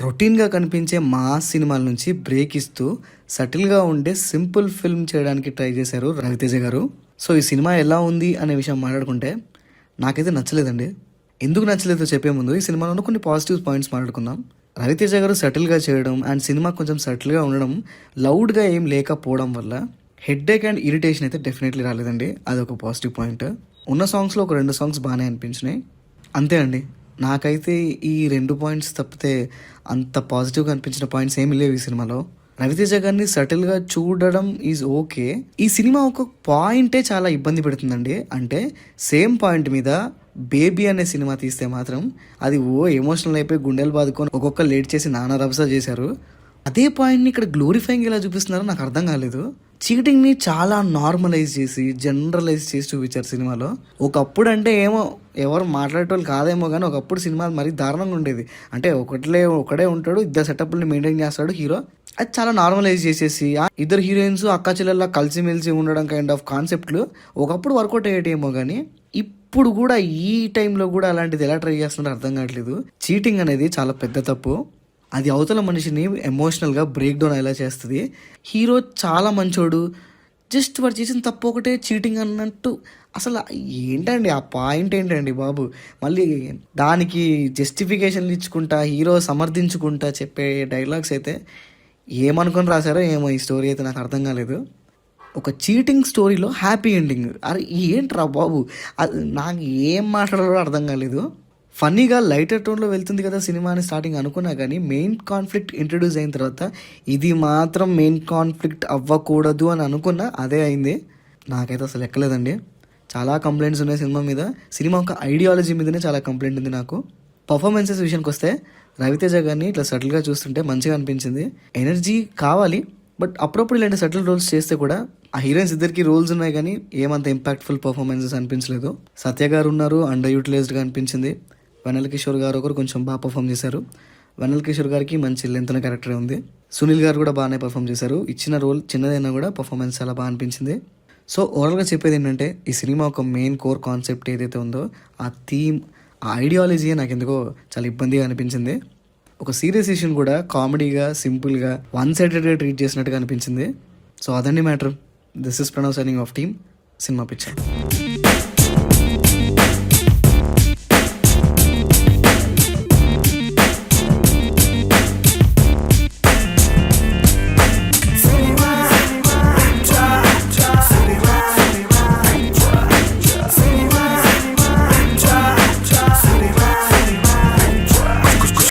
రొటీన్గా కనిపించే మాస్ సినిమాల నుంచి బ్రేక్ ఇస్తూ సటిల్గా ఉండే సింపుల్ ఫిల్మ్ చేయడానికి ట్రై చేశారు రవితేజ గారు. సో ఈ సినిమా ఎలా ఉంది అనే విషయం మాట్లాడుకుంటే నాకైతే నచ్చలేదండి. ఎందుకు నచ్చలేదో చెప్పే ముందు ఈ సినిమాలో కొన్ని పాజిటివ్ పాయింట్స్ మాట్లాడుకుందాం. రవితేజ గారు సటిల్గా చేయడం అండ్ సినిమా కొంచెం సటిల్గా ఉండడం, లౌడ్గా ఏం లేకపోవడం వల్ల హెడ్ఏక్ అండ్ ఇరిటేషన్ అయితే డెఫినెట్లీ రాలేదండి. అదొక పాజిటివ్ పాయింట్. ఉన్న సాంగ్స్లో ఒక 2 సాంగ్స్ బాగానే అనిపించినాయి, అంతే అండి. నాకైతే ఈ 2 పాయింట్స్ తప్పితే అంత పాజిటివ్గా అనిపించిన పాయింట్స్ ఏమీ లేవు ఈ సినిమాలో. రవితేజ గారిని సటిల్గా చూడడం ఈజ్ ఓకే. ఈ సినిమా ఒక పాయింటే చాలా ఇబ్బంది పెడుతుందండి. అంటే సేమ్ పాయింట్ మీద బేబీ అనే సినిమా తీస్తే మాత్రం అది ఎమోషనల్ అయిపోయి గుండెలు బాదుకొని ఒక్కొక్క లేట్ చేసి నానా రభస చేశారు. అదే పాయింట్ని ఇక్కడ గ్లోరిఫైయింగ్ ఎలా చూపిస్తున్నారో నాకు అర్థం కాలేదు. చీటింగ్ని చాలా నార్మలైజ్ చేసి జనరలైజ్ చేసి చూపించారు సినిమాలో. ఒకప్పుడు అంటే ఏమో ఎవరు మాట్లాడేటోళ్ళు కాదేమో కానీ ఒకప్పుడు సినిమా మరీ దారుణంగా ఉండేది. అంటే ఒకడే ఉంటాడు, ఇద్దరు సెటప్ని మెయింటైన్ చేస్తాడు హీరో. అది చాలా నార్మలైజ్ చేసేసి ఇద్దరు హీరోయిన్స్ అక్క చెల్లెల్లా కలిసిమెలిసి ఉండడం కైండ్ ఆఫ్ కాన్సెప్ట్లు ఒకప్పుడు వర్కౌట్ అయ్యేటేమో కానీ ఇప్పుడు కూడా ఈ టైంలో కూడా అలాంటిది ఎలా ట్రై చేస్తున్నారో అర్థం కావట్లేదు. చీటింగ్ అనేది చాలా పెద్ద తప్పు. అది అవతల మనిషిని ఎమోషనల్గా బ్రేక్ డౌన్ ఎలా చేస్తుంది. హీరో చాలా మంచోడు, జస్ట్ వాడు చేసిన తప్పు ఒకటే చీటింగ్ అన్నట్టు. అసలు ఏంటండి ఆ పాయింట్ ఏంటండి బాబు? మళ్ళీ దానికి జస్టిఫికేషన్లు ఇచ్చుకుంటా హీరో సమర్థించుకుంటా చెప్పే డైలాగ్స్ అయితే ఏమనుకొని రాశారో ఏమో. ఈ స్టోరీ అయితే నాకు అర్థం కాలేదు. ఒక చీటింగ్ స్టోరీలో హ్యాపీ ఎండింగ్, అరే ఏంట్రా బాబు? అది నాకు ఏం మాట్లాడాలో అర్థం కాలేదు. ఫన్నీగా లైటర్ టోన్లో వెళ్తుంది కదా సినిమా అని స్టార్టింగ్ అనుకున్నా కానీ మెయిన్ కాన్ఫ్లిక్ట్ ఇంట్రడ్యూస్ అయిన తర్వాత ఇది మాత్రం మెయిన్ కాన్ఫ్లిక్ట్ అవ్వకూడదు అని అనుకున్నా, అదే అయింది. నాకైతే అసలు ఎక్కలేదండి. చాలా కంప్లైంట్స్ ఉన్నాయి సినిమా మీద. సినిమా ఒక ఐడియాలజీ మీదనే చాలా కంప్లైంట్ ఉంది నాకు. పర్ఫార్మెన్సెస్ విషయానికి వస్తే రవితేజ గారిని ఇట్లా సటిల్గా చూస్తుంటే మంచిగా అనిపించింది. ఎనర్జీ కావాలి, బట్ అప్పుడప్పుడు ఇలాంటి సటిల్ రోల్స్ చేస్తే కూడా ఆ హీరోయిన్స్ ఇద్దరికి రోల్స్ ఉన్నాయి కానీ ఏమంత ఇంపాక్ట్ఫుల్ పర్ఫార్మెన్సెస్ అనిపించలేదు. సత్య గారు ఉన్నారు, అండర్ యూటిలైజ్డ్గా అనిపించింది. వెన్నెల కిషోర్ గారు ఒకరు కొంచెం బాగా పర్ఫామ్ చేశారు. వెన్నెల కిషోర్ గారికి మంచి లెంత్ క్యారెక్టర్ ఉంది. సునీల్ గారు కూడా బాగానే పర్ఫామ్ చేశారు. ఇచ్చిన రోల్ చిన్నదైనా కూడా పర్ఫార్మెన్స్ చాలా బాగా అనిపించింది. సో ఓవరాల్గా చెప్పేది ఏంటంటే ఈ సినిమా ఒక మెయిన్ కోర్ కాన్సెప్ట్ ఏదైతే ఉందో ఆ థీమ్, ఆ ఐడియాలజీ నాకు ఎందుకో చాలా ఇబ్బందిగా అనిపించింది. ఒక సీరియస్ ఇష్యూని కూడా కామెడీగా సింపుల్గా వన్ సైడెడ్గా ట్రీట్ చేసినట్టుగా అనిపించింది. సో అదండి matter. This is Pranav signing off team cinema picture.